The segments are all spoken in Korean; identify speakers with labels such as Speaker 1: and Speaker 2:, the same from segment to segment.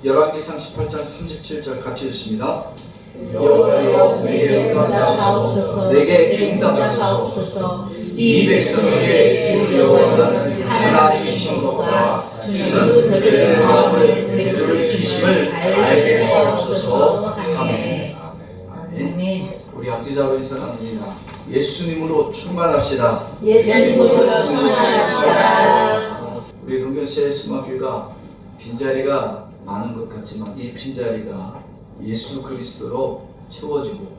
Speaker 1: 열왕기상 18장 37절 같이 읽습니다.
Speaker 2: 여호와여 내게 응답하옵소서.
Speaker 1: 내게 응답하옵소서. 이 백성에게 주 여호와는 하나님이신 것과 주는 그들의 마음을 되돌이키심을 알게 하옵소서. 아멘. 아멘. 우리 앞뒤자로에서 나눕니다. 예수님으로 충만합시다.
Speaker 2: 예수님으로 충만합시다.
Speaker 1: 우리 동교시의 수막교회가 빈자리가 많은 것 같지만 이 빈자리가 예수 그리스도로 채워지고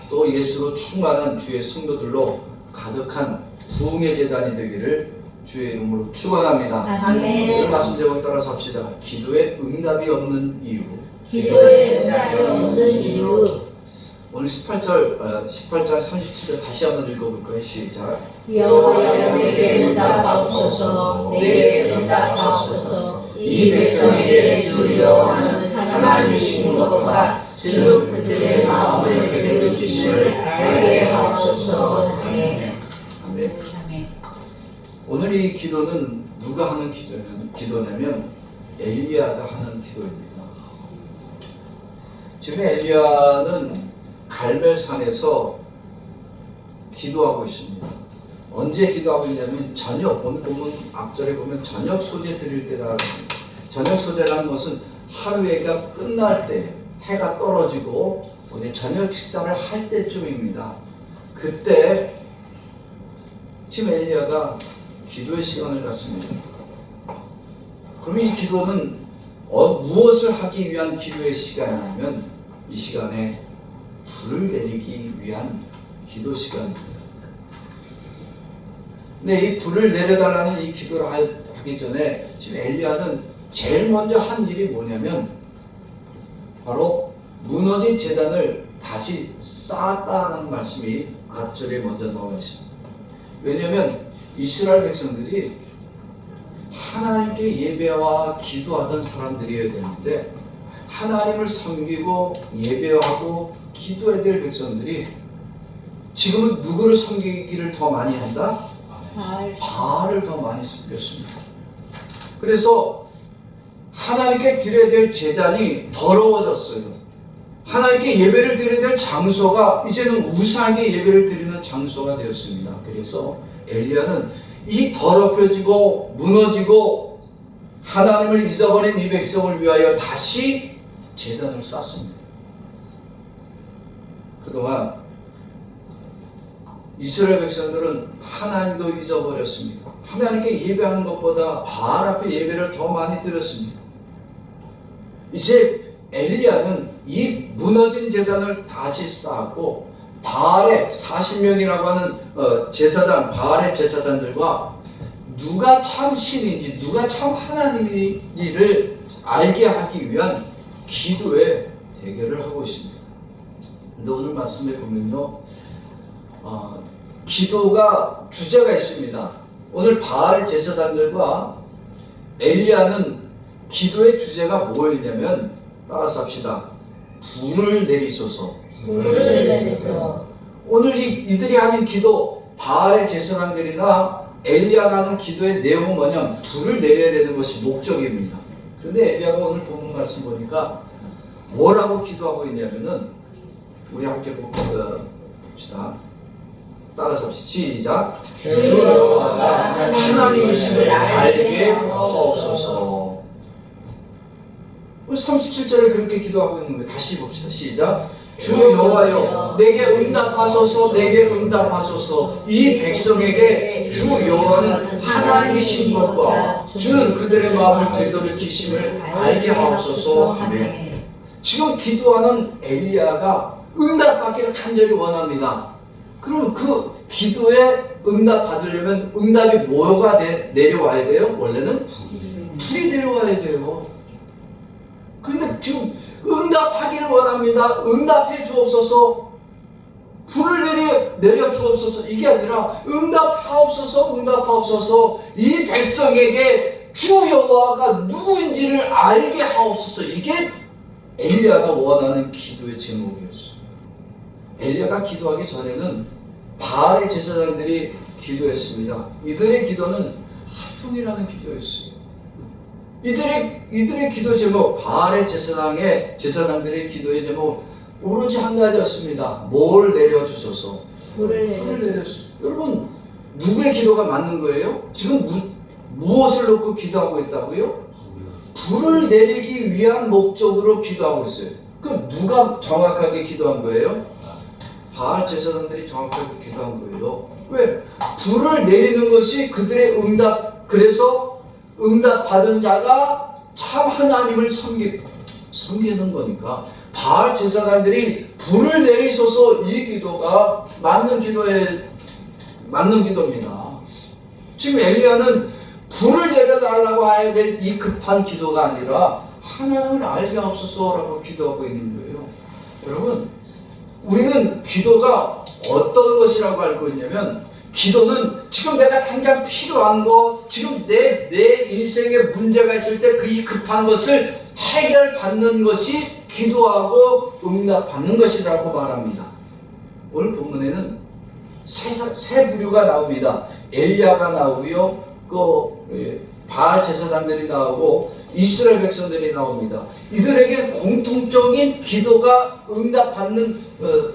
Speaker 1: 또 예수로 충만한 주의 성도들로 가득한 부흥의 재단이 되기를 주의 이름으로 축원합니다.
Speaker 2: 아멘.
Speaker 1: 오늘 말씀 제목 따라서 합시다. 기도에 응답이 없는 이유.
Speaker 2: 기도에 응답이 없는 이유.
Speaker 1: 오늘 18장 37절 다시 한번 읽어볼까요? 시작.
Speaker 2: 여호와여 내게 응답하옵소서. 내게 응답하옵소서. 이 백성에게 주 여호와는 하나님이신 것과 주는 그들의 마음을 되돌이키심을 알게 하옵소서. 아멘.
Speaker 1: 아멘. 오늘 이 기도는 누가 하는 기도냐면 엘리야가 하는 기도입니다. 지금 엘리야는 갈멜산에서 기도하고 있습니다. 언제 기도하고 있냐면 저녁, 오늘 보면 앞절에 보면 저녁 소재 드릴 때라는, 저녁 소재라는 것은 하루가 끝날 때 해가 떨어지고 저녁 식사를 할 때쯤입니다. 그때 지금 엘리야가 기도의 시간을 갖습니다. 그럼 이 기도는 무엇을 하기 위한 기도의 시간이냐면 이 시간에 불을 내리기 위한 기도 시간입니다. 근데 이 불을 내려달라는 이 기도를 하기 전에 지금 엘리야는 제일 먼저 한 일이 뭐냐면 바로 무너진 제단을 다시 쌓았다는 말씀이 앞절에 먼저 나와 있습니다. 왜냐하면 이스라엘 백성들이 하나님께 예배와 기도하던 사람들이어야 되는데 하나님을 섬기고 예배하고 기도해야 될 백성들이 지금은 누구를 섬기기를 더 많이 한다? 바알을 더 많이 섬겼습니다. 그래서 하나님께 드려야 될 제단이 더러워졌어요. 하나님께 예배를 드려야 될 장소가 이제는 우상에게 예배를 드리는 장소가 되었습니다. 그래서 엘리야는 이 더럽혀지고 무너지고 하나님을 잊어버린 이 백성을 위하여 다시 제단을 쌓습니다. 그동안 이스라엘 백성들은 하나님도 잊어버렸습니다. 하나님께 예배하는 것보다 바알 앞에 예배를 더 많이 드렸습니다. 이제 엘리야는 이 무너진 제단을 다시 쌓고 바알의 40명이라고 하는 제사장, 바알의 제사장들과 누가 참 신인지 누가 참 하나님인지를 알게 하기 위한 기도의 대결을 하고 있습니다. 근데 오늘 말씀에 보면요, 기도가 주제가 있습니다. 오늘 바알의 제사장들과 엘리야는 기도의 주제가 뭐였냐면 따라서 합시다. 불을 내리소서.
Speaker 2: 불을 내리소서.
Speaker 1: 오늘 이들이 하는 기도, 바알의 제사장들이나 엘리야가 하는 기도의 내용은 뭐냐면 불을 내려야 되는 것이 목적입니다. 그런데 엘리야가 오늘 보는 말씀 보니까 뭐라고 기도하고 있냐면은 우리 함께 봅시다. 따라서 시작. 주 여호와가 하나님이심을 알게 하옵소서. 37절에 그렇게 기도하고 있는 거예요. 다시 봅시다. 시작. 주 여호와여 내게 응답하소서. 내게 응답하소서. 이 백성에게 주 여호와는 하나님이신 것과 주는 그들의 마음을 되돌이키심을 알게 하옵소서. 아멘. 지금 기도하는 엘리야가 응답받기를 간절히 원합니다. 그럼 그 기도에 응답 받으려면 응답이 뭐가 내려와야 돼요? 원래는 불이 내려와야 돼요. 그런데 지금 응답하기를 원합니다. 응답해 주옵소서. 불을 내려 주옵소서. 이게 아니라 응답하옵소서. 응답하옵소서. 이 백성에게 주 여호와가 누구인지를 알게 하옵소서. 이게 엘리야가 원하는 기도의 제목이었어요. 엘리야가 기도하기 전에는 바알의 제사장들이 기도했습니다. 이들의 기도는 하루 종일 하는 기도였어요. 이들의 기도 제목, 바알의 제사장들의 기도의 제목 오로지 한 가지였습니다. 뭘 내려주소서.
Speaker 2: 불을
Speaker 1: 불을
Speaker 2: 내려
Speaker 1: 내려주소서. 여러분, 누구의 기도가 맞는 거예요? 지금 무엇을 놓고 기도하고 있다고요? 불을 내리기 위한 목적으로 기도하고 있어요. 그럼 누가 정확하게 기도한 거예요? 바알 제사장들이 정확하게 기도한 거예요. 왜? 불을 내리는 것이 그들의 응답, 그래서 응답 받은 자가 참 하나님을 섬기는 거니까 바알 제사장들이 불을 내리소서, 이 기도가 맞는 기도입니다. 지금 엘리야는 불을 내려달라고 해야 될 이 급한 기도가 아니라 하나님을 알게 하옵소서라고 기도하고 있는 거예요. 여러분, 우리는 기도가 어떤 것이라고 알고 있냐면, 기도는 지금 내가 당장 필요한 거, 지금 내 인생에 문제가 있을 때 그 이 급한 것을 해결받는 것이 기도하고 응답받는 것이라고 말합니다. 오늘 본문에는 세 부류가 나옵니다. 엘리야가 나오고요, 바알 제사장들이 나오고 이스라엘 백성들이 나옵니다. 이들에게 공통적인 기도가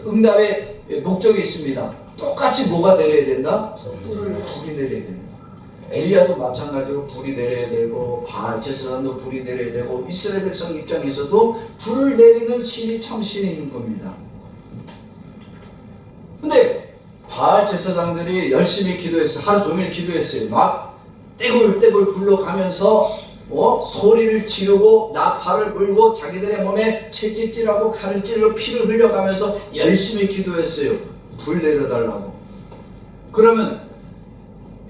Speaker 1: 응답의 목적이 있습니다. 똑같이 뭐가 내려야 된다? 불이 내려야 된다. 엘리야도 마찬가지로 불이 내려야 되고, 바알 제사장도 불이 내려야 되고, 이스라엘 백성 입장에서도 불을 내리는 신이 참 신인 겁니다. 근데 바알 제사장들이 열심히 기도했어요. 하루 종일 기도했어요. 막 떼굴떼굴 굴러가면서 소리를 지르고 나팔을 불고 자기들의 몸에 채찍질하고 칼을 찔러 피를 흘려가면서 열심히 기도했어요. 불 내려달라고. 그러면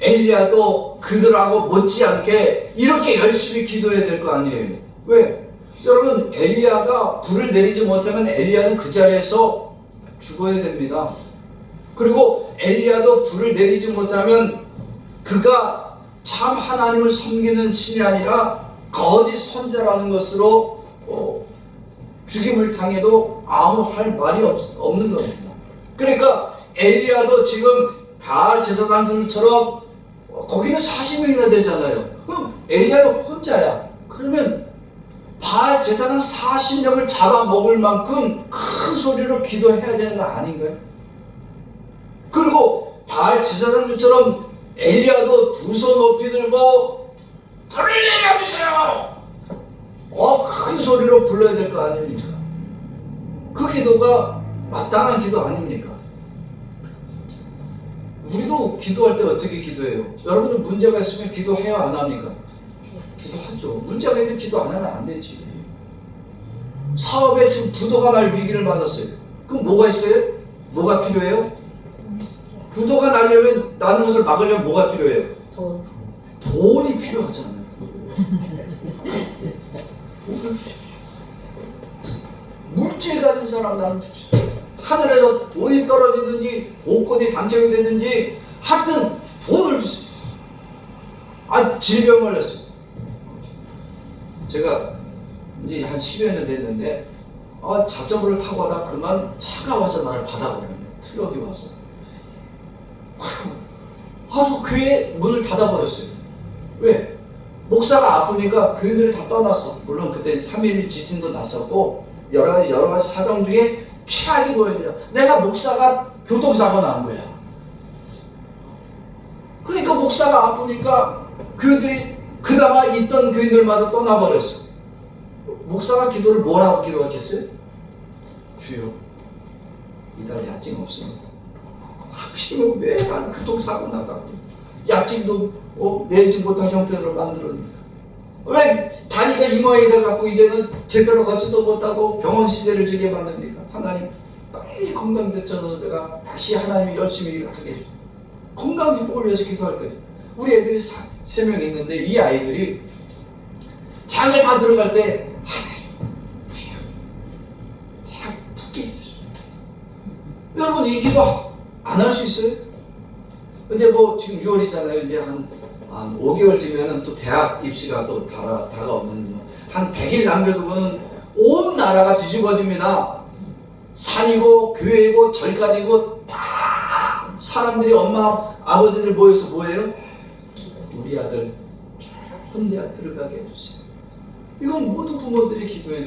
Speaker 1: 엘리야도 그들하고 못지않게 이렇게 열심히 기도해야 될 거 아니에요. 왜? 여러분, 엘리야가 불을 내리지 못하면 엘리야는 그 자리에서 죽어야 됩니다. 그리고 엘리야도 불을 내리지 못하면 그가 참 하나님을 섬기는 신이 아니라 거짓 선자라는 것으로 죽임을 당해도 아무 할 말이 없는 겁니다. 그러니까 엘리야도 지금 바알 제사장들처럼 거기는 40명이나 되잖아요. 그럼 엘리야는 혼자야. 그러면 바알 제사장 40명을 잡아먹을 만큼 큰 소리로 기도해야 되는 거 아닌가요? 그리고 바알 제사장들처럼 엘리야도 두 손 높이 들고 불을 내려주세요! 큰 소리로 불러야 될 거 아닙니까? 그 기도가 마땅한 기도 아닙니까? 우리도 기도할 때 어떻게 기도해요? 여러분은 문제가 있으면 기도해요, 안 합니까? 기도하죠. 문제가 있는데 기도 안 하면 안 되지. 사업에 지금 부도가 날 위기를 맞았어요. 그럼 뭐가 있어요? 뭐가 필요해요? 부도가 나는 것을 막으려면 뭐가 필요해요? 돈이 필요하잖아요. 돈을 주십시오. 물질 가진 사람 나는 주십시오. 하늘에서 돈이 떨어지든지 복권이 당첨이 되든지 하여튼 돈을 주십시오. 질병 걸렸어요. 제가 이제 한 10여 년 됐는데 자전거를 타고 하다 그만 차가 와서 나를 받아버렸네. 트럭이 와서. 아주 교회 문을 닫아버렸어요. 왜? 목사가 아프니까 교인들이 다 떠났어. 물론 그때 3.11 지진도 났었고 여러 가지 사정 중에 최악이 보여요. 내가 목사가 교통사고 난 거야. 그러니까 목사가 아프니까 교인들이 그나마 있던 교인들마저 떠나버렸어. 목사가 기도를 뭐라고 기도했겠어요? 주여, 이달 야증 없습니다. 하필이면 왜 난 교통사고 나가고 야증도 내리지 못한 형편으로 만들었니까? 왜 다리가 이 모양이 돼갖고 이제는 제대로 걷지도 못하고 병원 시대를 지게 만듭니까? 하나님 빨리 건강 되찾아서 내가 다시 하나님이 열심히 하게 해줘. 건강 회복을 위해서 기도할 거예요. 우리 애들이 3명 있는데 이 아이들이 대학에 다 들어갈 때 하나님 대학 붙게 해주세요. 여러분 이 기도 안 할 수 있어요? 이제 지금 6월이잖아요. 이제 한 5개월쯤에는 또 대학 입시가 또 다가오면 한 100일 남겨두고는 온 나라가 뒤집어집니다. 산이고 교회이고 절까지고 다 사람들이 엄마 아버지들 모여서 뭐예요? 우리 아들 좋은 대학 들어가게 해주세요. 이건 모든 부모들이 기도해야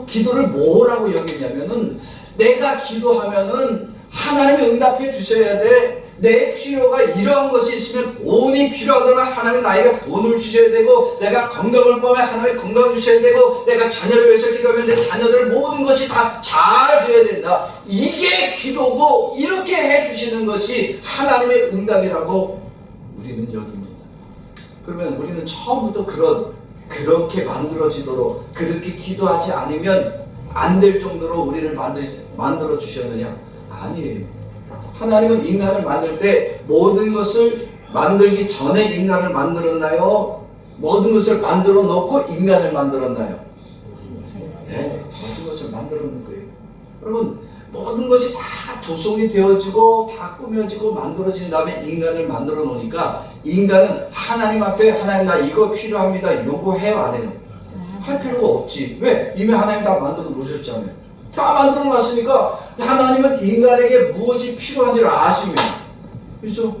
Speaker 1: 기도를 뭐라고 여기냐면은 내가 기도하면은 하나님이 응답해 주셔야 돼. 내 필요가 이러한 것이 있으면 돈이 필요하다면 하나님 나에게 돈을 주셔야 되고, 내가 건강을 보면 하나님이 건강을 주셔야 되고, 내가 자녀를 위해서 기도하면 내 자녀들 모든 것이 다 잘 되어야 된다. 이게 기도고, 이렇게 해주시는 것이 하나님의 응답이라고 우리는 여깁니다. 그러면 우리는 처음부터 그렇게 만들어지도록, 그렇게 기도하지 않으면 안 될 정도로 우리를 만들어 주셨느냐? 아니에요. 하나님은 인간을 만들 때 모든 것을 만들기 전에 인간을 만들었나요? 모든 것을 만들어 놓고 인간을 만들었나요? 네, 모든 것을 만들어 놓은 거예요. 여러분, 모든 것이 다 조성이 되어지고 다 꾸며지고 만들어진 다음에 인간을 만들어 놓으니까, 인간은 하나님 앞에 하나님 나 이거 필요합니다 요구해요, 안 해요? 할 필요가 없지. 왜? 이미 하나님 다 만들어 놓으셨잖아요. 다 만들어 놨으니까 하나님은 인간에게 무엇이 필요한지를 아십니다. 그렇죠?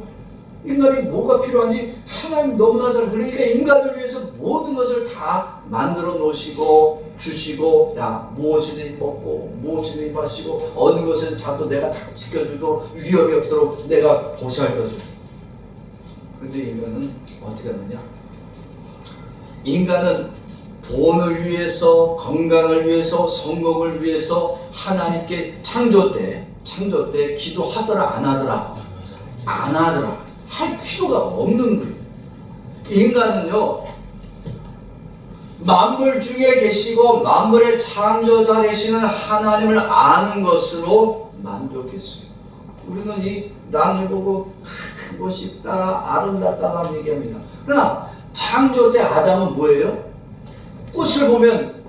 Speaker 1: 인간이 뭐가 필요한지 하나님 너무나 잘, 그러니까 인간을 위해서 모든 것을 다 만들어 놓으시고 주시고, 야 무엇이든 먹고 무엇이든 마시고 어느 것에서 자도 내가 다 지켜주고 위험이 없도록 내가 보살펴주고. 그런데 인간은 어떻게 하느냐? 인간은 돈을 위해서, 건강을 위해서, 성공을 위해서 하나님께 창조 때 기도하더라 안 하더라? 안 하더라. 할 필요가 없는 거예요. 인간은요, 만물 중에 계시고 만물의 창조자 되시는 하나님을 아는 것으로 만족했어요. 우리는 이 땅을 보고 크고 싶다, 아름답다만 얘기합니다. 그러나 창조 때 아담은 뭐예요? 꽃을 보면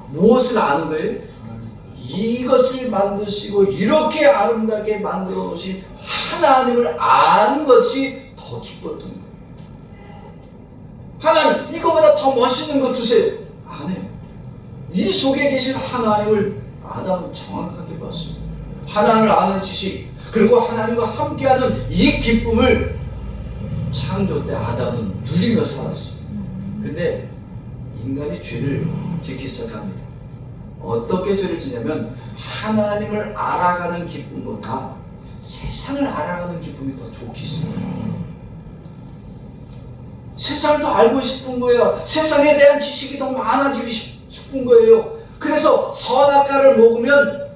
Speaker 1: 무엇을 아는 거예요? 이것을 만드시고 이렇게 아름답게 만들어 놓으신 하나님을 아는 것이 더 기뻤던 거예요. 하나님, 이거보다 더 멋있는 거 주세요. 안 해요. 이 속에 계신 하나님을 아담은 정확하게 봤습니다. 하나님을 아는 지식, 그리고 하나님과 함께하는 이 기쁨을 창조 때 아담은 누리며 살았어요. 그런데 인간이 죄를 짓기 시작합니다. 어떻게 죄를 지냐면 하나님을 알아가는 기쁨보다 세상을 알아가는 기쁨이 더 좋기 시작합니다. 세상을 더 알고 싶은 거예요. 세상에 대한 지식이 더 많아지고 싶은 거예요. 그래서 선악과를 먹으면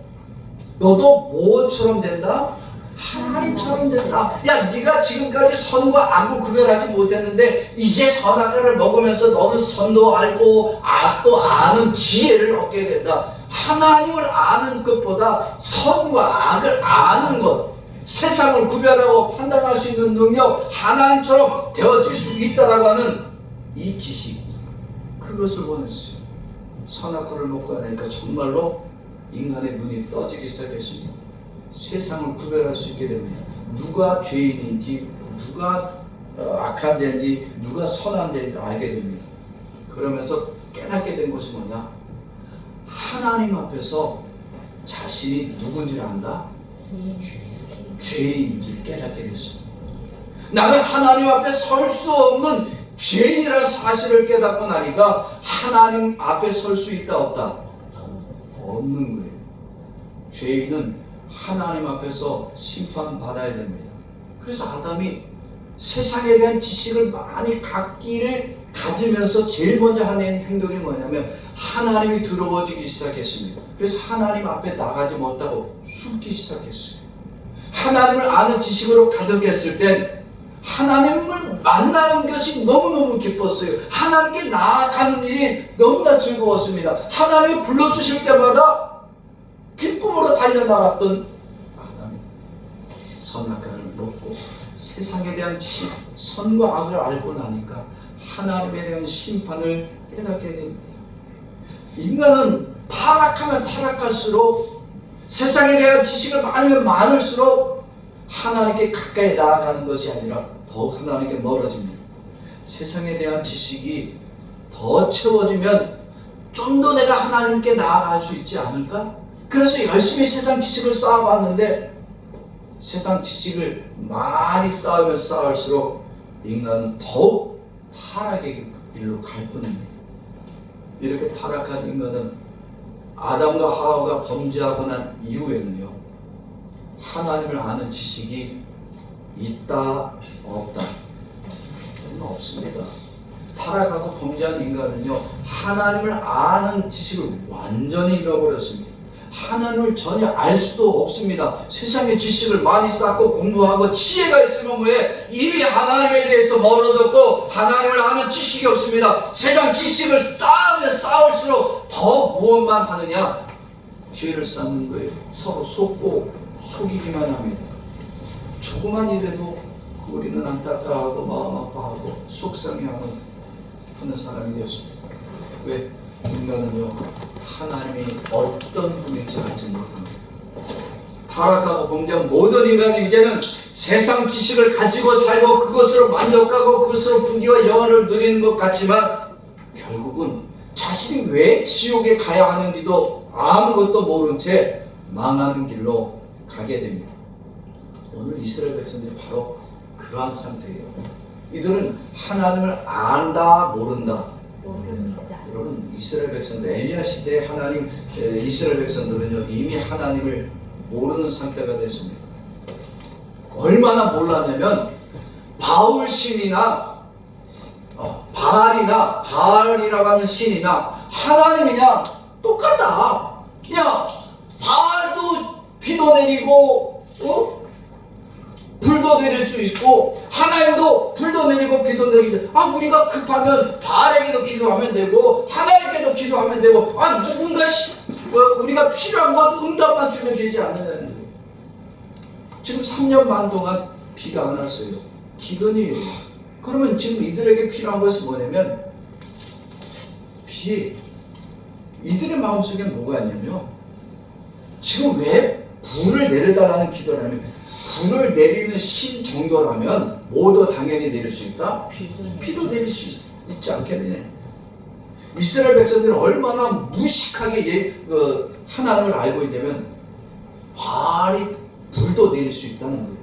Speaker 1: 너도 뭐처럼 된다? 하나님처럼 된다. 야, 네가 지금까지 선과 악을 구별하지 못했는데 이제 선악과를 먹으면서 너는 선도 알고 악도 아는 지혜를 얻게 된다. 하나님을 아는 것보다 선과 악을 아는 것, 세상을 구별하고 판단할 수 있는 능력, 하나님처럼 되어질 수 있다라고 하는 이 지식, 그것을 원했어요. 선악과를 먹고 나니까 정말로 인간의 눈이 떠지기 시작했습니다. 세상을 구별할 수 있게 됩니다. 누가 죄인인지, 누가 악한 자인지, 누가 선한 자인지 알게 됩니다. 그러면서 깨닫게 된 것이 뭐냐? 하나님 앞에서 자신이 누군지를 안다? 죄인인지 깨닫게 됐습니다. 나는 하나님 앞에 설 수 없는 죄인이라는 사실을 깨닫고 나니까 하나님 앞에 설 수 있다 없다? 없는 거예요. 죄인은 하나님 앞에서 심판받아야 됩니다. 그래서 아담이 세상에 대한 지식을 많이 가지면서 제일 먼저 하는 행동이 뭐냐면 하나님이 두려워지기 시작했습니다. 그래서 하나님 앞에 나가지 못하고 숨기 시작했어요. 하나님을 아는 지식으로 가득했을 땐 하나님을 만나는 것이 너무너무 기뻤어요. 하나님께 나아가는 일이 너무나 즐거웠습니다. 하나님이 불러주실 때마다 기쁨으로 달려나갔던 아담이 선악과를 먹고 세상에 대한 지식, 선과 악을 알고 나니까 하나님에 대한 심판을 깨닫게 됩니다. 인간은 타락하면 타락할수록, 세상에 대한 지식을 많으면 많을수록 하나님께 가까이 나아가는 것이 아니라 더 하나님께 멀어집니다. 세상에 대한 지식이 더 채워지면 좀 더 내가 하나님께 나아갈 수 있지 않을까? 그래서 열심히 세상 지식을 쌓아봤는데 세상 지식을 많이 쌓으면 쌓을수록 인간은 더욱 타락의 길로 갈 뿐입니다. 이렇게 타락한 인간은 아담과 하와가 범죄하고 난 이후에는요, 하나님을 아는 지식이 있다 없다? 없습니다. 타락하고 범죄한 인간은요, 하나님을 아는 지식을 완전히 잃어버렸습니다. 하나님을 전혀 알 수도 없습니다. 세상의 지식을 많이 쌓고 공부하고 지혜가 있으면 뭐해? 이미 하나님에 대해서 멀어졌고 하나님을 아는 지식이 없습니다. 세상 지식을 쌓으면 쌓을수록 더 무엇만 하느냐? 죄를 쌓는 거예요. 서로 속고 속이기만 합니다. 조그만 일에도 우리는 안타까워하고 마음 아파하고 속상해하는 사람이 되었습니다. 왜? 인간은요, 하나님이 어떤 분인지 알지 못합니다. 타락하고 범죄한 모든 인간은 이제는 세상 지식을 가지고 살고 그것으로 만족하고 그것으로 부귀와 영화를 누리는 것 같지만 결국은 자신이 왜 지옥에 가야 하는지도 아무것도 모른 채 망하는 길로 가게 됩니다. 오늘 이스라엘 백성들이 바로 그러한 상태예요. 이들은 하나님을 안다 모른다. 여러분, 이스라엘 백성들, 엘리야 시대의 하나님, 이스라엘 백성들은요, 이미 하나님을 모르는 상태가 됐습니다. 얼마나 몰랐냐면 바울 신이나 바알이라고 하는 신이나 하나님이냐 똑같다. 야, 바알도 비도 내리고 불도 내릴 수 있고 하나님도 불도 내리고 비도 내리고, 우리가 급하면 바알에게도 기도하면 되고 하나님께도 기도하면 되고, 누군가 우리가 필요한 것 응답만 주면 되지 않느냐는 거예요. 지금 3년 반 동안 비가 안 왔어요. 기근이에요. 그러면 지금 이들에게 필요한 것은 뭐냐면 이들의 마음속에 뭐가 있냐면 지금 왜 불을 내려달라는 기도라면, 불을 내리는 신 정도라면 뭐도 당연히 내릴 수 있다? 비도 내릴 수 있지 않겠느냐. 이스라엘 백성들은 얼마나 무식하게 하나님을 알고 있냐면 바알이 불도 내릴 수 있다는 거예요.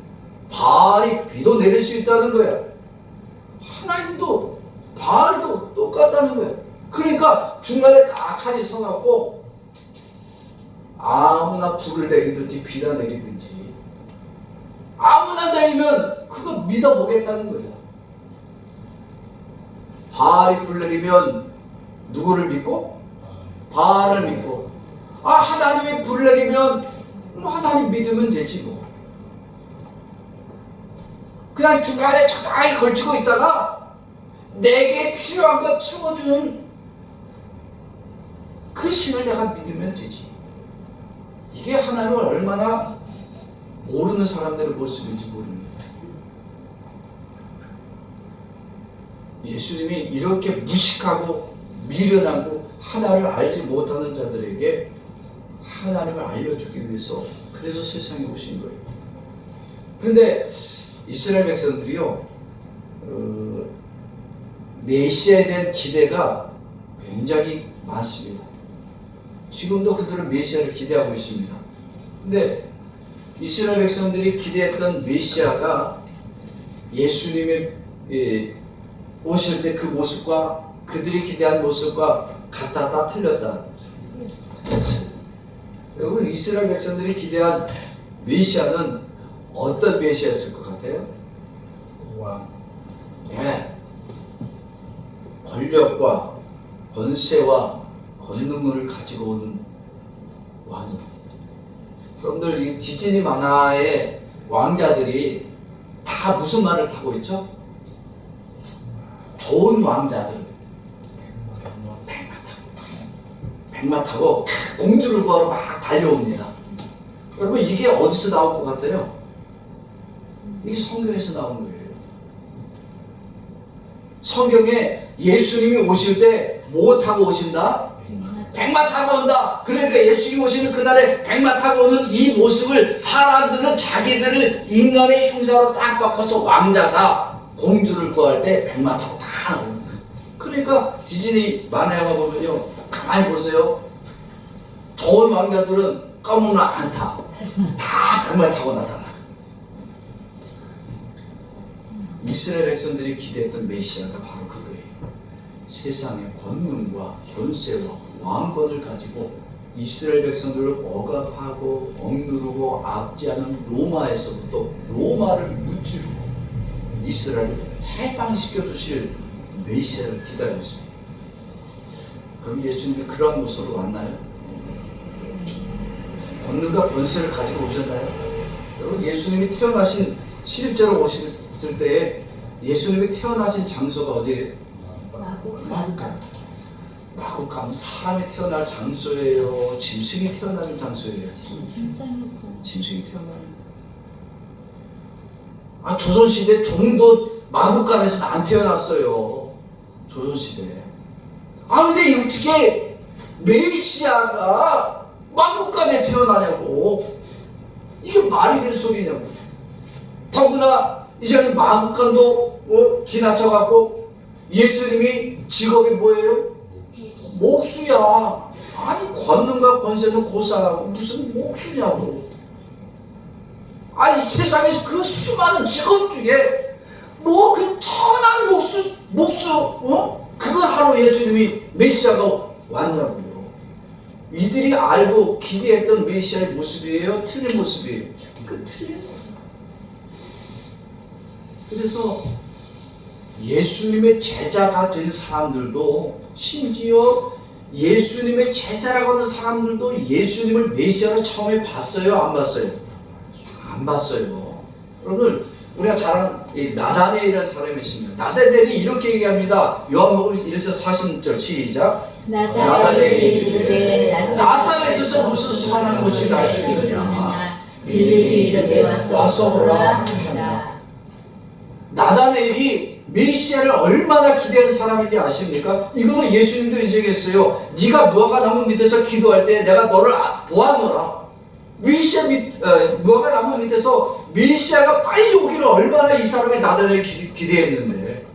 Speaker 1: 바알이 비도 내릴 수 있다는 거야. 하나님도 바알도 똑같다는 거예요. 그러니까 중간에 딱하니 서갖고 아무나 불을 내리든지 비가 내리든지 아무나 내리면 그거 믿어보겠다는 거예요. 바알이 불 내리면 누구를 믿고? 바알을 믿고. 하나님이 불 내리면 하나님 믿으면 되지 뭐. 그냥 중간에 적당히 걸치고 있다가 내게 필요한 것 채워주는 그 신을 내가 믿으면 되지. 이게 하나님을 얼마나 모르는 사람들의 모습인지 모릅니다. 예수님이 이렇게 무식하고 미련하고 하나님을 알지 못하는 자들에게 하나님을 알려주기 위해서 그래서 세상에 오신 거예요. 그런데 이스라엘 백성들이요, 메시아에 대한 기대가 굉장히 많습니다. 지금도 그들은 메시아를 기대하고 있습니다. 근데 이스라엘 백성들이 기대했던 메시아가 예수님의 오실 때 그 모습과 그들이 기대한 모습과 같았다 틀렸다. 여러분, 이스라엘 백성들이 기대한 메시아는 어떤 메시아였을 것 같아요? 권력과 권세와 권능을 가지고 오는 왕이에요. 여러분들, 이 디즈니 만화의 왕자들이 다 무슨 말을 타고 있죠? 좋은 왕자들 백마 타고 공주를 구하러 막 달려옵니다. 여러분, 이게 어디서 나올 것 같아요? 이게 성경에서 나온 거예요. 성경에 예수님이 오실 때 뭐 타고 오신다? 백마 타고 온다. 그러니까 예수님이 오시는 그날에 백마 타고 오는 이 모습을 사람들은 자기들을 인간의 형상으로 딱 바꿔서 왕자가 공주를 구할 때 백마 타고 다 나옵니다. 그러니까 디즈니 만화영화 보면요, 가만히 보세요. 좋은 왕자들은 검은 안 타. 다 백마 타고 나타나. 이스라엘 백성들이 기대했던 메시아가 바로 그거예요. 세상의 권능과 권세와 왕권을 가지고 이스라엘 백성들을 억압하고 억누르고 압제하는 로마에서부터 로마를 무찌르고 이스라엘을 해방시켜 주실 메시아를 기다렸습니다. 그럼 예수님이 그러한 모습으로 왔나요? 권능과 권세를 가지고 오셨나요? 여러분, 예수님이 태어나신 실제로 오셨을 때에 예수님이 태어나신 장소가 어디예요? 마구간. 마구간 사람이 태어날 장소예요? 짐승이 태어나는 장소예요? 짐승이 태어나는. 조선시대 종도 마구간에서 안 태어났어요. 조선시대. 근데 어떻게 메시아가 마구간에 태어나냐고. 이게 말이 되는 소리냐고. 더구나 이제는 마구간도 지나쳐갖고 예수님이 직업이 뭐예요? 목수야. 권능과 권세는 고사하고 무슨 목수냐고. 세상에서 그 수많은 직업 중에 뭐 그 천한 목수 그걸 하러 예수님이 메시아가 왔냐고요. 이들이 알고 기대했던 메시아의 모습이에요? 틀린 모습이에요? 틀린 모습. 그래서 예수님의 제자가 된 사람들도, 심지어 예수님의 제자라고 하는 사람들도 예수님을 메시아로 처음에 봤어요? 안 봤어요? 안 봤어요. 여러분, 우리가 잘 아는 나다네일이라는 사람이 있습니다. 나다네일이 이렇게 얘기합니다. 요한복음 1장 46절 시작. 나다네일이 나사렛에서 무슨 선한 것이 날 수 있느냐.
Speaker 2: 빌립이 이르되 와서 보라.
Speaker 1: 나다네일이 메시아를 얼마나 기대한 사람인지 아십니까? 이거는 예수님도 인정했어요. 네가 무화과 나무 밑에서 기도할 때 내가 너를 보았노라. 무화과 나무 밑에서 메시아가 빨리 오기를 얼마나 이 사람이 나다네일을 기대했는데,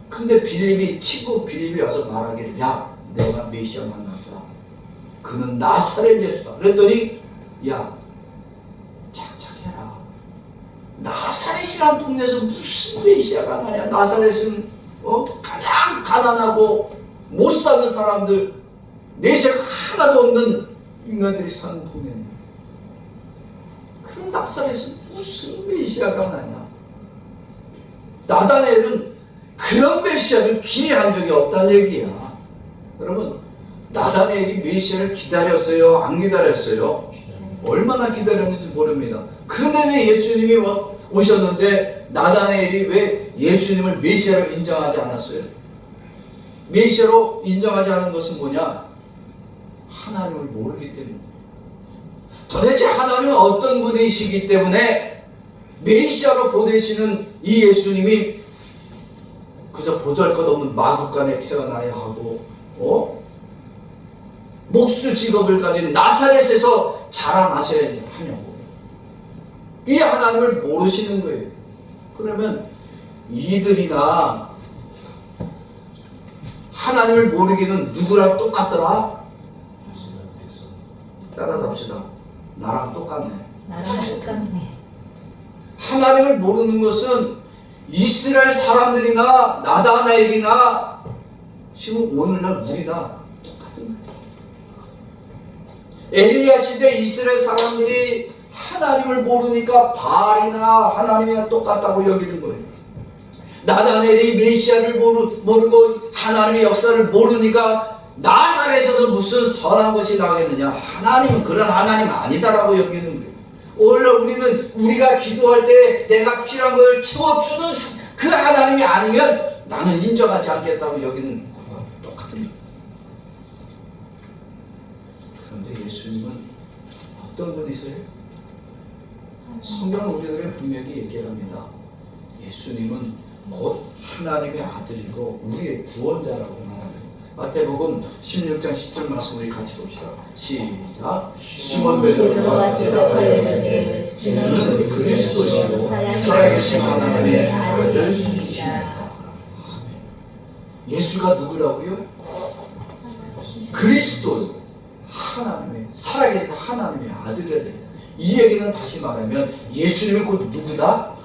Speaker 1: 근데 친구 빌립이 와서 말하기를, 야, 내가 메시아 만났다. 그는 나사렛 예수다. 그랬더니, 야, 착착해라. 나사렛이란 동네에서 무슨 메시아가 나냐. 나사렛은 가장 가난하고 못 사는 사람들, 내세가 하나도 없는 인간들이 사는 동네입니다. 그럼 나사렛은 무슨 메시아가 나냐. 나다네엘은 그런 메시아를 기대한 적이 없다는 얘기야. 여러분, 나다네엘이 메시아를 기다렸어요? 안 기다렸어요? 얼마나 기다렸는지 모릅니다. 그런데 왜 예수님이 오셨는데 나다네엘이 왜 예수님을 메시아로 인정하지 않았어요? 메시아로 인정하지 않은 것은 뭐냐? 하나님을 모르기 때문에. 도대체 하나님은 어떤 분이시기 때문에 메시아로 보내시는 이 예수님이 그저 보잘것없는 마구간에 태어나야 하고 목수 직업을 가진 나사렛에서 자라나셔야 하냐고. 이 하나님을 모르시는 거예요. 그러면 이들이나 하나님을 모르기는 누구랑 똑같더라? 따라서 합시다. 나랑 똑같네. 하나님을 모르는 것은 이스라엘 사람들이나 나다나엘이나 지금 오늘날 우리나 똑같은 거예요. 엘리야 시대 이스라엘 사람들이 하나님을 모르니까 바알이나 하나님이나 똑같다고 여기는 거예요. 나다나엘이 메시아를 모르고 하나님의 역사를 모르니까 나사렛에서 무슨 선한 것이 나겠느냐. 하나님은 그런 하나님 아니다라고 여기는 거예요. 오늘날 우리는 우리가 기도할 때 내가 필요한 걸 채워주는 그 하나님이 아니면 나는 인정하지 않겠다고 여기는 거와 똑같은 거예요. 그런데 예수님은 어떤 분이세요? 성경은 우리들에게 분명히 얘기합니다. 예수님은 곧 하나님의 아들이고 우리의 구원자라고 말합니다. 마태복음 16장 10절 말씀 우리 같이 봅시다. 시작. 시몬 베드로가 대답하여 이르되 주는 그리스도시요 살아계신 하나님의 아들이시다. 예수가 누구라고요? 그리스도, 하나님의 살아계신 하나님의 아들이다. 이 얘기는 다시 말하면 예수님이 곧 누구다?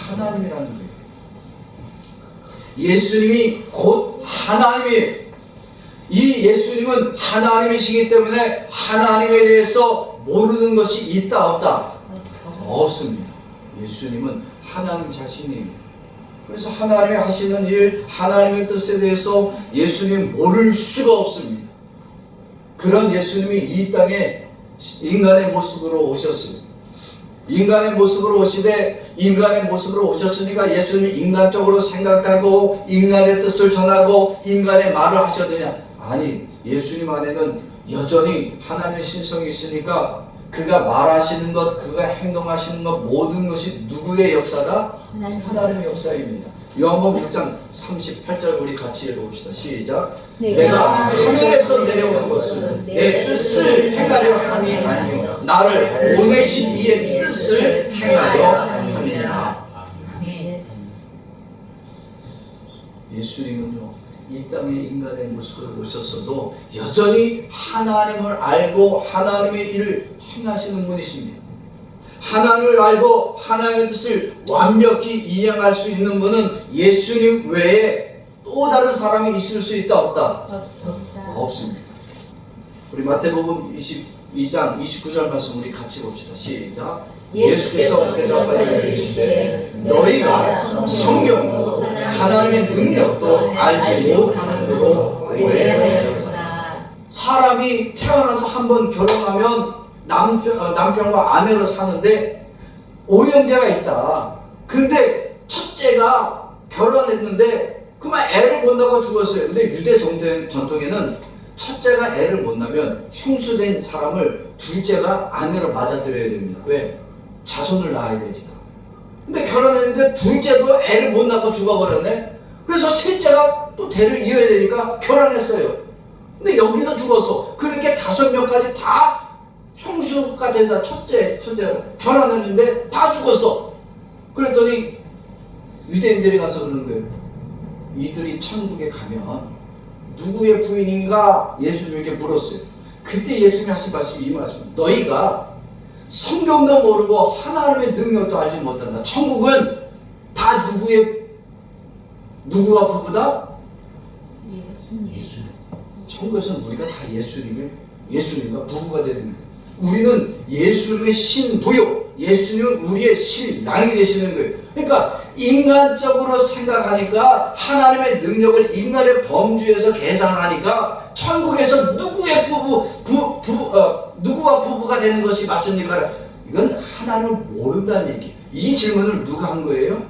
Speaker 1: 하나님이라는 거예요. 예수님이 곧 하나님이 이 예수님은 하나님이시기 때문에 하나님에 대해서 모르는 것이 있다 없다? 없습니다. 예수님은 하나님 자신이에요. 그래서 하나님이 하시는 일, 하나님의 뜻에 대해서 예수님 모를 수가 없습니다. 그런 예수님이 이 땅에 인간의 모습으로 오셨어요. 인간의 모습으로 오시되 인간의 모습으로 오셨으니까 예수님이 인간적으로 생각하고 인간의 뜻을 전하고 인간의 말을 하셔야 되냐? 아니, 예수님 안에는 여전히 하나님의 신성이 있으니까 그가 말하시는 것, 그가 행동하시는 것 모든 것이 누구의 역사다? 하나님의 역사입니다. 요한복음 6장 38절 우리 같이 읽어봅시다. 시작. 내가 하늘에서 내려온 것은 내 뜻을 행하려 함이 아니요 나를 보내신 이의 뜻을 행하려 함이라. 예수님은요, 이 땅에 인간의 모습으로 오셨어도 여전히 하나님을 알고 하나님의 일을 행하시는 분이십니다. 하나님을 알고 하나님의 뜻을 완벽히 이행할 수 있는 분은 예수님 외에 또 다른 사람이 있을 수 있다 없다? 없습니다. 우리 마태복음 22장 29절 말씀 우리 같이 봅시다. 시작. 예수께서 대답하여 이르시되 너희가 성경도 하나님의 능력도 알지 못하는으로 오해하였다. 사람이 태어나서 한번 결혼하면 남편과 아내로 사는데 오형제가 있다. 근데 첫째가 결혼했는데 그만 애를 못 낳고 죽었어요. 근데 유대 전통에는 첫째가 애를 못 낳으면 형수된 사람을 둘째가 아내로 맞아들여야 됩니다. 왜? 자손을 낳아야 되니까. 근데 결혼했는데 둘째도 애를 못 낳고 죽어버렸네. 그래서 셋째가 또 대를 이어야 되니까 결혼했어요. 근데 여기도 죽었어. 그렇게 5명까지 다 형수가 되자 첫째가 결혼했는데 다 죽었어. 그랬더니 유대인들이 가서 그러는 거예요. 이들이 천국에 가면 누구의 부인인가 예수님에게 물었어요. 그때 예수님이 하신 말씀이 이 말씀. 너희가 성경도 모르고 하나님의 능력도 알지 못한다. 천국은 다 누구와 부부다? 예수님. 천국에서는 우리가 다 예수님과 부부가 되는 거예요. 우리는 예수님의 신부요, 예수님은 우리의 신랑이 되시는 거예요. 그러니까 인간적으로 생각하니까 하나님의 능력을 인간의 범주에서 계산하니까 천국에서 누구와 부부가 되는 것이 맞습니까? 이건 하나님을 모른다는 얘기. 이 질문을 누가 한 거예요?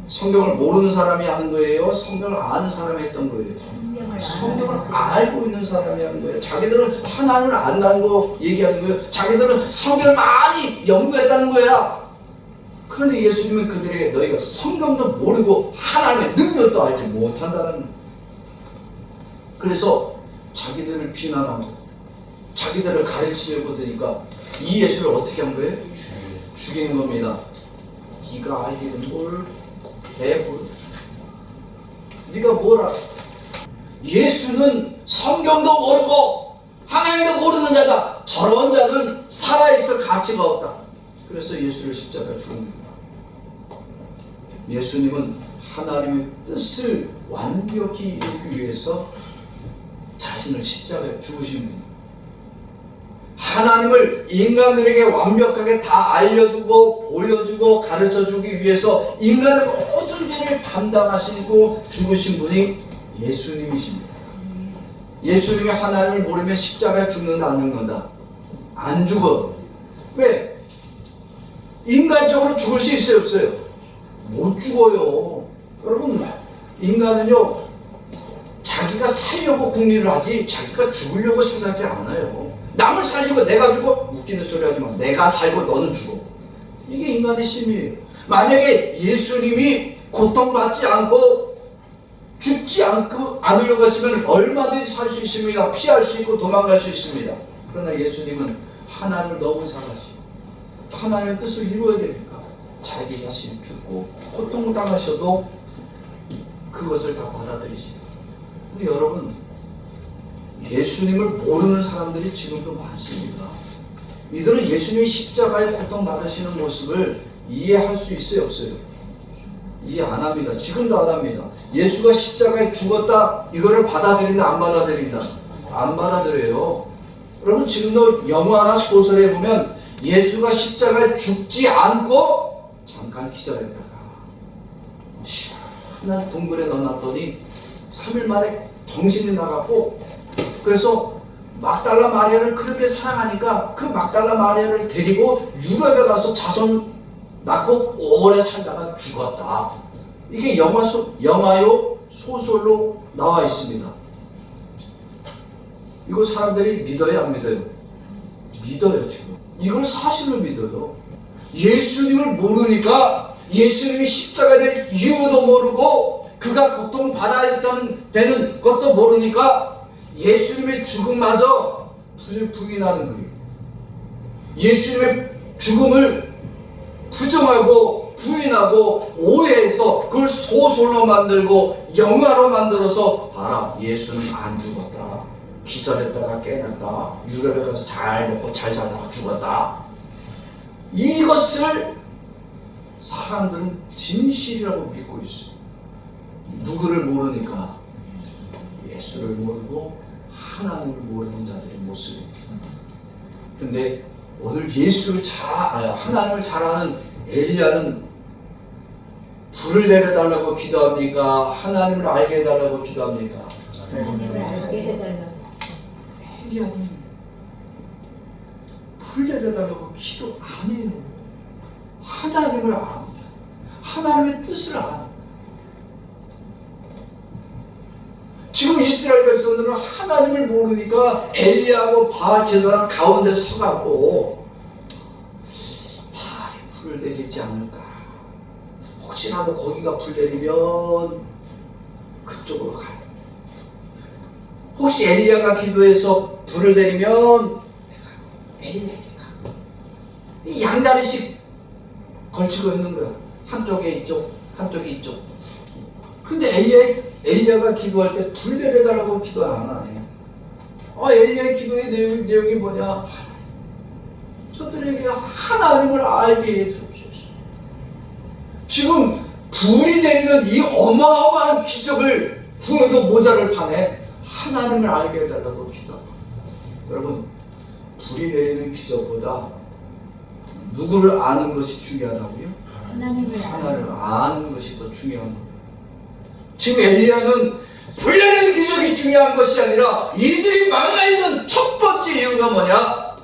Speaker 1: 성경을 모르는 사람이 하는 거예요? 성경을 아는 사람이 했던 거예요? 성경을 알고 있는 사람이 하는 거예요. 자기들은 하나님을 안다는 거 얘기하는 거예요. 자기들은 성경을 많이 연구했다는 거야. 그런데 예수님은 그들에게 너희가 성경도 모르고 하나님의 능력도 알지 못한다는 거예요. 그래서 자기들을 비난하고 자기들을 가르치려고 드니까 이 예수를 어떻게 한 거예요? 죽이는 겁니다. 네가 알기는 뭘 해볼? 네가 뭘 알아? 예수는 성경도 모르고 하나님도 모르는 자다. 저런 자는 살아있을 가치가 없다. 그래서 예수를 십자가에 죽은 겁니다. 예수님은 하나님의 뜻을 완벽히 이루기 위해서 자신을 십자가에 죽으신 분입니다. 하나님을 인간들에게 완벽하게 다 알려주고 보여주고 가르쳐주기 위해서 인간의 모든 죄를 담당하시고 죽으신 분이 예수님이십니다. 예수님이 하나님을 모르면 십자가에 죽는다 안 죽는다? 안 죽어. 왜? 인간적으로 죽을 수 있어요 없어요? 못 죽어요. 여러분, 인간은요 자기가 살려고 궁리를 하지 자기가 죽으려고 생각하지 않아요. 남을 살리고 내가 죽어? 웃기는 소리 하지 마. 내가 살고 너는 죽어. 이게 인간의 심이에요. 만약에 예수님이 고통받지 않고 죽지 않으려고 했으면 얼마든지 살 수 있습니다. 피할 수 있고 도망갈 수 있습니다. 그러나 예수님은 하나님을 너무 사랑하시고 하나님의 뜻을 이루어야 되니까 자기 자신 죽고 고통당하셔도 그것을 다 받아들이시고. 여러분, 예수님을 모르는 사람들이 지금도 많습니다. 이들은 예수님이 십자가에 고통받으시는 모습을 이해할 수 있어요 없어요? 이해 안 합니다. 지금도 안 합니다. 예수가 십자가에 죽었다 이거를 받아들인다 안 받아들인다? 안 받아들여요. 여러분 지금도 영화나 소설에 보면 예수가 십자가에 죽지 않고 잠깐 기절했다가 시원한 동굴에 넣어놨더니 3일 만에 정신이 나갔고, 그래서 막달라 마리아를 그렇게 사랑하니까 그 막달라 마리아를 데리고 유럽에 가서 자손 낳고 오래 살다가 죽었다. 이게 영화요 소설로 나와 있습니다. 이거 사람들이 믿어요 안 믿어요? 믿어요. 지금 이걸 사실로 믿어요. 예수님을 모르니까 예수님이 십자가에 될 이유도 모르고 그가 고통받아야 되는 것도 모르니까 예수님의 죽음마저 부인하는 거예요. 예수님의 죽음을 부정하고 부인하고 오해해서 그걸 소설로 만들고 영화로 만들어서 봐라, 예수는 안 죽었다, 기절했다가 깨났다, 유럽에 가서 잘 먹고 잘 살다가 죽었다. 이것을 사람들은 진실이라고 믿고 있어요. 누구를 모르니까 예수를 모르고 하나님을 모르는 자들의 모습입니다. 근데 오늘 예수를 하나님을 잘 아는 엘리야는 불을 내려달라고 기도합니까? 하나님을 알게 해달라고 기도합니까?
Speaker 2: 하나님을 알게 해달라고.
Speaker 1: 엘리야는 불 내려달라고 기도 안 해요. 하나님을 압니다. 하나님의 뜻을 압니다. 지금 이스라엘 백성들은 하나님을 모르니까 엘리야하고 바알 제사장 가운데 서갖고 바알이 불을 내리지 않을까, 혹시라도 거기가 불 내리면 그쪽으로 가요. 혹시 엘리야가 기도해서 불을 내리면 엘리야에게 가. 이 양다리씩 걸치고 있는 거야. 한쪽에 이쪽, 한쪽에 이쪽. 근데 엘리야가 기도할 때 불 내려달라고 기도 안 하네. 엘리야의 기도의 내용이 뭐냐? 저들에게 하나님을 알게 해주옵소서. 지금 불이 내리는 이 어마어마한 기적을 구해도 모자를 파네. 하나님을 알게 해달라고 기도합니다. 여러분, 불이 내리는 기적보다 누구를 아는 것이 중요하다고요?
Speaker 2: 하나님을
Speaker 1: 아는 것이 더 중요한 거예요. 지금 엘리야는 불 내리는 기적이 중요한 것이 아니라 이들이 망하는 첫 번째 이유가 뭐냐?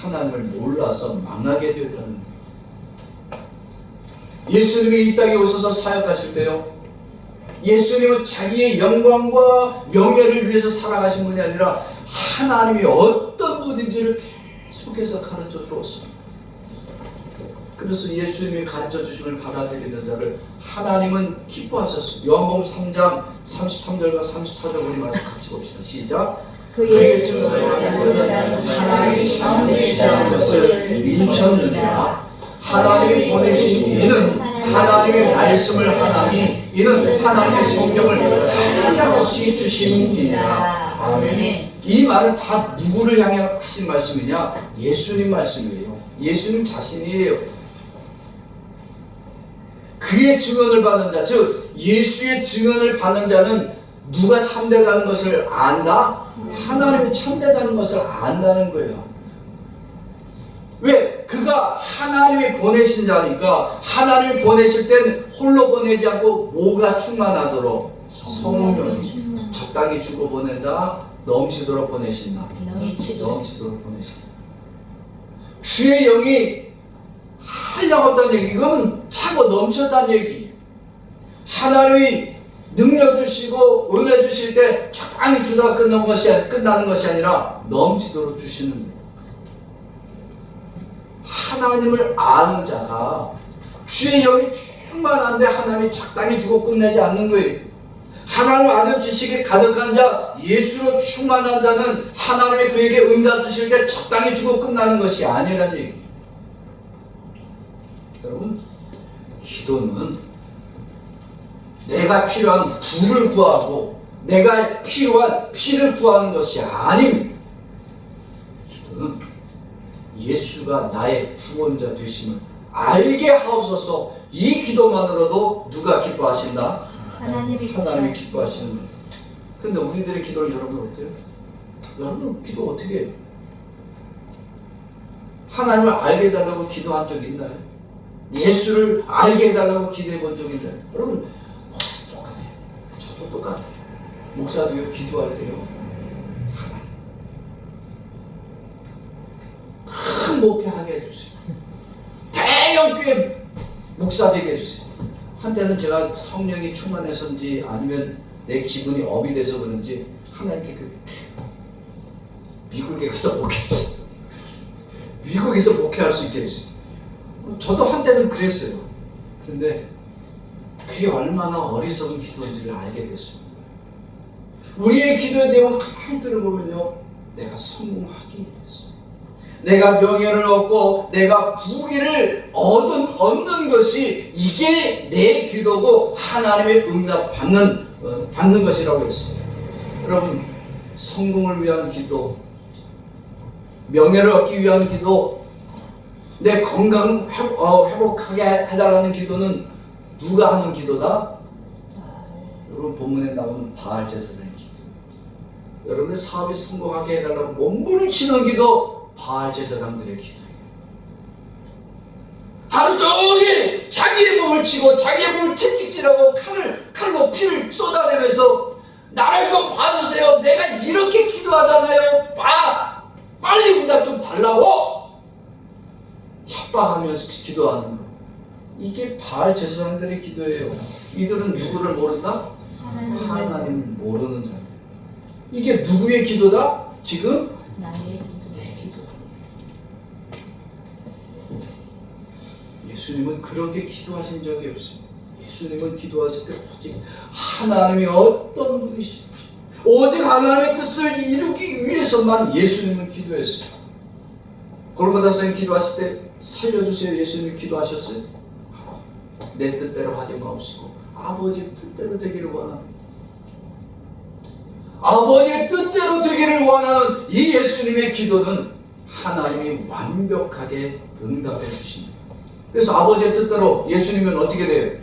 Speaker 1: 하나님을 몰라서 망하게 되었다는 거예요. 예수님이 이 땅에 오셔서 사역하실 때요, 예수님은 자기의 영광과 명예를 위해서 살아가신 분이 아니라 하나님이 어떤 분인지를 계속해서 가르쳐 주었습니다. 그래서 예수님이 가르쳐 주심을 받아들이는 자를 하나님은 기뻐하셨습니다. 요한복음 3장 33절과 34절 우리 말씀 같이 봅시다. 시작.
Speaker 2: 그의
Speaker 1: 증언을 하나님이 참 계시다는 것을 인쳤느니라. 하나님이 보내신 이는 하나님의 말씀을 하나니 이는 하나님의 성경을 한량없이 주심이니라. 아멘. 이 말은 다 누구를 향해 하신 말씀이냐? 예수님 말씀이에요. 예수님 자신이에요. 그의 증언을 받는 자, 즉 예수의 증언을 받는 자는 누가 참되다는 것을 안다? 하나님이 참되다는 것을 안다는 거예요. 왜? 그가 하나님이 보내신 자니까. 하나님이 보내실 땐 홀로 보내지 않고 뭐가 충만하도록? 성령이 적당히 주고 보낸다, 넘치도록 보내신다. 넘치도록 보내신다. 주의 영이 한량없다는 얘기, 이건 차고 넘쳤다는 얘기. 하나님이 능력 주시고 은혜 주실 때 적당히 주다가 끝나는 것이 아니라 넘치도록 주시는 거예요. 하나님을 아는 자가 주의 영이 충만한데 하나님이 적당히 주고 끝내지 않는 거예요. 하나님을 아는 지식이 가득한 자, 예수로 충만한 자는 하나님이 그에게 응답 주실 때 적당히 주고 끝나는 것이 아니라는 얘기. 여러분, 기도는 내가 필요한 불을 구하고 내가 필요한 피를 구하는 것이 아닙니다. 기도는 예수가 나의 구원자 되심을 알게 하옵소서. 이 기도만으로도 누가 기뻐하신다? 하나님이 기도하시는 거예요. 그런데 우리들의 기도를 여러분 어때요? 여러분 기도 어떻게 해요? 하나님을 알게 해달라고 기도한 적 있나요? 예수를 알게 해달라고 기도해 본 적 있나요? 여러분 목사도 똑같아요. 저도 똑같아요. 목사도요 기도할 때요 하나님 큰 목회하게 해주세요. 대형 교회 목사 되게 해주세요. 한때는 제가 성령이 충만해서인지 아니면 내 기분이 업이 돼서 그런지 하나님께 미국에 가서 목회했어요. 미국에서 목회할 수 있게 해주세요. 저도 한때는 그랬어요. 그런데 그게 얼마나 어리석은 기도인지를 알게 됐어요. 우리의 기도의 내용을 가만히 들어보면요, 내가 성공하기 위해서, 내가 명예를 얻고 내가 부귀를 얻는 것이 이게 내 기도고 하나님의 응답 받는 것이라고 했어요. 여러분, 성공을 위한 기도, 명예를 얻기 위한 기도, 내 건강 회복하게 해달라는 기도는 누가 하는 기도다? 여러분 본문에 나오는 바알 제사장의 기도. 여러분의 사업이 성공하게 해달라고 몸부림치는 기도, 바알 제사장들의 기도. 하루 종일 자기의 몸을 치고 자기의 몸을 채찍질하고 칼로 피를 쏟아내면서 나를 좀 봐주세요. 내가 이렇게 기도하잖아요. 빨리 응답 좀 달라고 협박하면서 기도하는 거. 이게 바알 제사장들의 기도예요. 이들은 누구를 모른다? 하나님을 모르는 자예요. 이게 누구의 기도다? 지금 내 기도. 예수님은 그렇게 기도하신 적이 없어요. 예수님은 기도하실 때 오직 하나님이 어떤 분이신지, 오직 하나님의 뜻을 이루기 위해서만 예수님은 기도했어요. 골고다서에 기도하실 때 살려주세요. 예수님이 기도하셨어요. 내 뜻대로 하지 마옵시고 아버지의 뜻대로 되기를 원합니다. 아버지의 뜻대로 되기를 원하는 이 예수님의 기도는 하나님이 완벽하게 응답해 주십니다. 그래서 아버지의 뜻대로 예수님은 어떻게 돼요?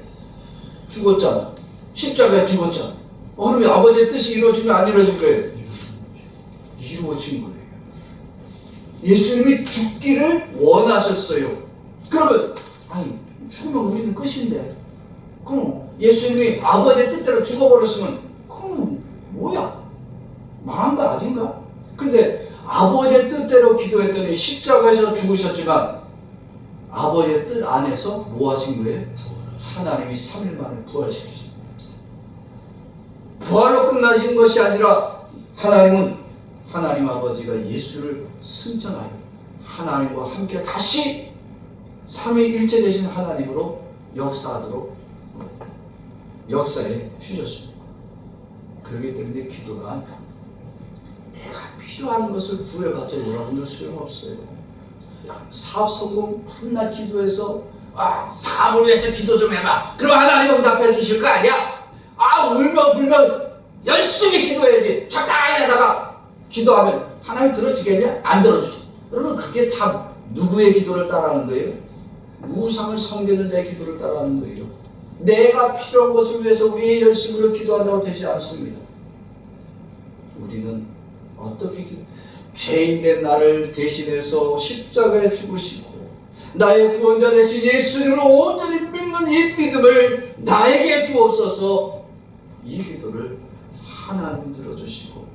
Speaker 1: 죽었잖아. 십자가에 죽었잖아. 그러면 아버지의 뜻이 이루어지면 안 이루어질 거예요? 이루어진 거예요. 예수님이 죽기를 원하셨어요. 그러면 죽으면 우리는 끝인데, 그럼 예수님이 아버지의 뜻대로 죽어버렸으면 그럼 뭐야? 망한 거 아닌가? 근데 아버지의 뜻대로 기도했더니 십자가에서 죽으셨지만 아버지의 뜻 안에서 뭐 하신 거예요? 하나님이 3일 만에 부활시키신 거예요. 부활로 끝나신 것이 아니라 하나님 아버지가 예수를 승천하여 하나님과 함께 다시 삼위일체 되신 하나님으로 역사에 주셨습니다. 그렇기 때문에 기도가 내가 필요한 것을 구해봤자 여러분들 소용없어요. 사업 성공 밤낮 기도해서 사업을 위해서 기도 좀 해봐. 그럼 하나님 응답해 주실 거 아니야? 울며 불며 열심히 기도해야지. 적당히 하다가 기도하면 하나님 들어주겠냐? 안 들어주죠. 여러분 그게 다 누구의 기도를 따라하는 거예요? 우상을 섬기는 자의 기도를 따라하는 거예요. 내가 필요한 것을 위해서 우리의 열심으로 기도한다고 되지 않습니다. 우리는 어떻게 죄인된 나를 대신해서 십자가에 죽으시고 나의 구원자 되신 예수님을 온전히 믿는 이 믿음을 나에게 주옵소서. 이 기도를 하나님 들어주시고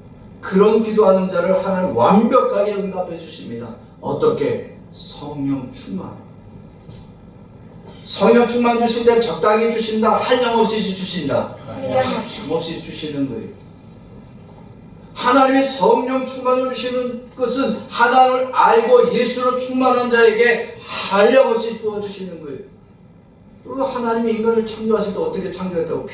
Speaker 1: 그런 기도하는 자를 하나님 완벽하게 응답해 주십니다. 어떻게? 성령 충만. 성령 충만 주실 때 적당히 주신다. 한량없이 주신다. 한량없이 주시는 거예요. 하나님의 성령 충만을 주시는 것은 하나님을 알고 예수로 충만한 자에게 한량없이 부어주시는 거예요. 그리고 하나님이 인간을 창조하실 때 어떻게 창조했다고?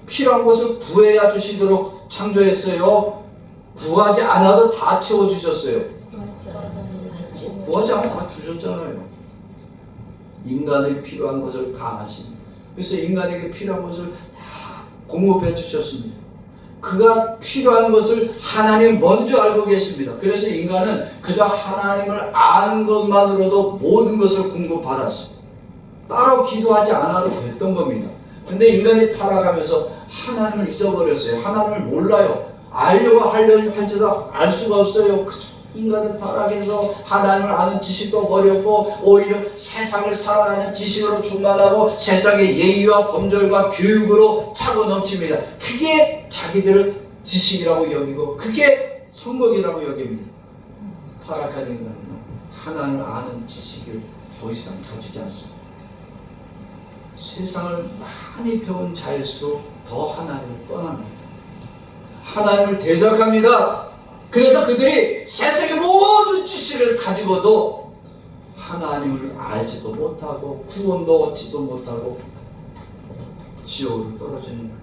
Speaker 1: 필요한 것을 구해야 주시도록 창조했어요. 구하지 않아도 다 채워주셨어요. 구하지 않아도 다 주셨잖아요. 인간의 필요한 것을 다 아십니다. 그래서 인간에게 필요한 것을 다 공급해 주셨습니다. 그가 필요한 것을 하나님 먼저 알고 계십니다. 그래서 인간은 그저 하나님을 아는 것만으로도 모든 것을 공급받았습니다. 따로 기도하지 않아도 됐던 겁니다. 근데 인간이 타락하면서 하나님을 잊어버렸어요. 하나님을 몰라요. 알려고 하려고 할지도 알 수가 없어요. 그저 인간은 타락해서 하나님을 아는 지식도 버렸고 오히려 세상을 살아가는 지식으로 충만하고 세상의 예의와 범절과 교육으로 차고 넘칩니다. 그게 자기들을 지식이라고 여기고 그게 성공이라고 여깁니다. 타락한 인간은 하나님을 아는 지식을 더 이상 가지지 않습니다. 세상을 많이 배운 자일수록 더 하나님을 떠납니다. 하나님을 대적합니다. 그래서 그들이 세상의 모든 지식을 가지고도 하나님을 알지도 못하고 구원도 얻지도 못하고 지옥으로 떨어지는 거예요.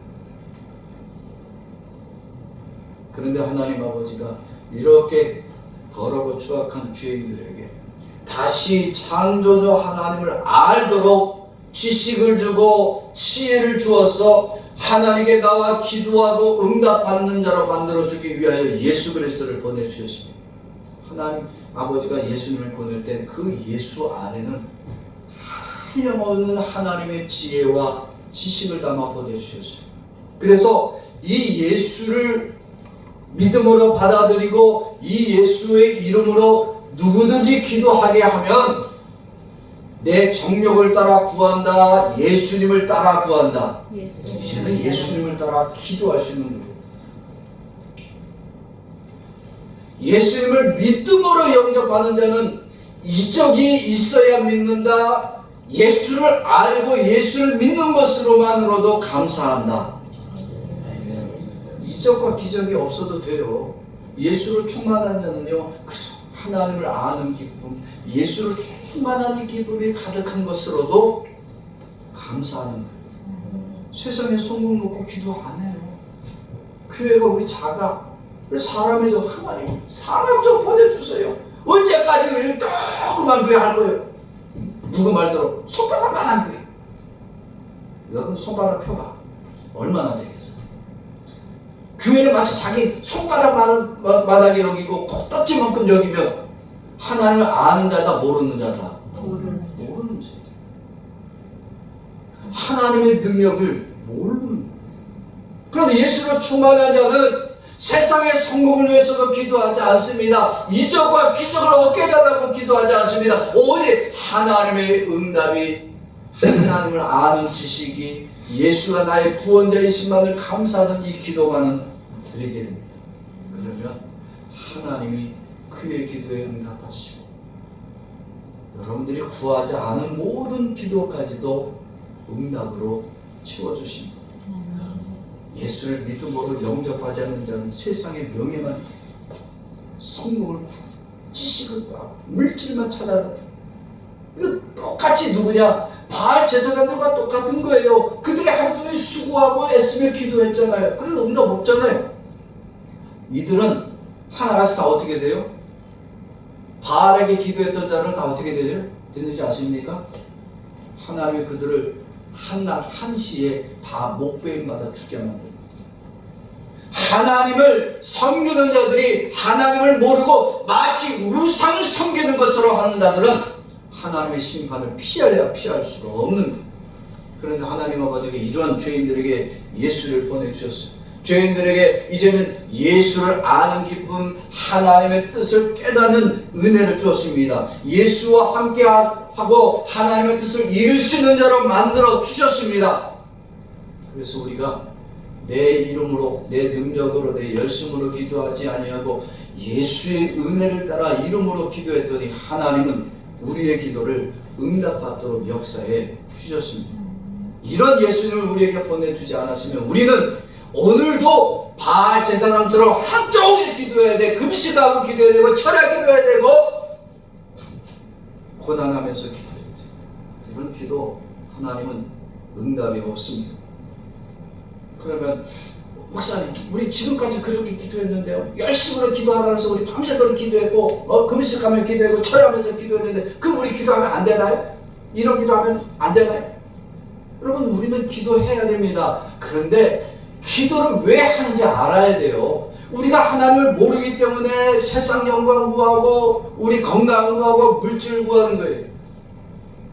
Speaker 1: 그런데 하나님 아버지가 이렇게 더럽고 추악한 죄인들에게 다시 창조주 하나님을 알도록 지식을 주고 지혜를 주어서 하나님께 나와 기도하고 응답받는 자로 만들어주기 위하여 예수 그리스도를 보내주셨습니다. 하나님 아버지가 예수님을 보낼 때 그 예수 안에는 한량없는 하나님의 지혜와 지식을 담아 보내주셨어요. 그래서 이 예수를 믿음으로 받아들이고 이 예수의 이름으로 누구든지 기도하게 하면 내 정욕을 따라 구한다. 예수님을 따라 구한다. 이제는 예수님을 따라 기도할 수 있는 거예요. 예수님을 믿음으로 영접하는 자는 이적이 있어야 믿는다. 예수를 알고 예수를 믿는 것으로만으로도 감사한다. 이적과 기적이 없어도 돼요. 예수를 충만한 자는요, 그저 하나님을 아는 기쁨, 예수를 충만한 이 기쁨이 가득한 것으로도 감사하는 거예요. 세상에 소문 놓고 기도 안 해요. 교회가 우리 작아. 사람이 좀 하나님, 사람 좀 보내주세요. 언제까지 우리 조그만 교회 할 거예요? 누구 말대로 손바닥만한 교회. 여러분 손바닥 펴봐. 얼마나 되겠어? 교회를 마치 자기 손바닥만하게 여기고 콧딱지만큼 여기면 하나님을 아는 자다 모르는 자다? 모르는 자다. 하나님의 능력을 모르는. 그런데 예수로 충만한 자는 세상의 성공을 위해서도 기도하지 않습니다. 이적과 기적을 얻게 달라고 기도하지 않습니다. 오직 하나님의 응답이, 하나님을 아는 지식이, 예수가 나의 구원자이심만을 감사하는 이 기도만은 드리게 됩니다. 그러면 하나님이 그의 기도에 응답하시고 여러분들이 구하지 않은 모든 기도까지도 응답으로 채워주십니다. 예수를 믿음으로 영접하지 않는 자는 세상의 명예만, 성공을 구하고 지식을 구하고 물질만 찾아다니고, 이거 똑같이 누구냐? 바알 제사장들과 똑같은 거예요. 그들이 하루 종일 수고하고 애쓰며 기도했잖아요. 그래서 응답 없잖아요. 이들은 하나같이 다 어떻게 돼요? 바알에게 기도했던 자는 다 어떻게 됐는지 아십니까? 하나님이 그들을 한날 한시에 다 목베임마다 죽게 만듭니다. 하나님을 섬기는 자들이 하나님을 모르고 마치 우상을 섬기는 것처럼 하는 자들은 하나님의 심판을 피하려야 피할 수가 없는 거예요. 그런데 하나님 아버지가 이러한 죄인들에게 예수를 보내주셨어요. 죄인들에게 이제는 예수를 아는 기쁨, 하나님의 뜻을 깨닫는 은혜를 주었습니다. 예수와 함께하고 하나님의 뜻을 이룰 수 있는 자로 만들어 주셨습니다. 그래서 우리가 내 이름으로, 내 능력으로, 내 열심으로 기도하지 아니하고 예수의 은혜를 따라 이름으로 기도했더니 하나님은 우리의 기도를 응답받도록 역사해 주셨습니다. 이런 예수님을 우리에게 보내주지 않았으면 우리는 오늘도 바알 제사장처럼 하루 종일 기도해야 돼. 금식하고 기도해야 되고 철야 기도해야 되고 고난하면서 기도해야 돼. 이런 기도 하나님은 응답이 없습니다. 그러면 목사님, 우리 지금까지 그렇게 기도했는데요, 열심으로 기도하라 해서 우리 밤새도록 기도했고 금식하면 기도했고 철야하면서 기도했는데 그럼 우리 기도하면 안 되나요? 이런 기도하면 안 되나요? 여러분, 우리는 기도해야 됩니다. 그런데 기도를 왜 하는지 알아야 돼요. 우리가 하나님을 모르기 때문에 세상 영광 구하고 우리 건강 구하고 물질 구하는 거예요.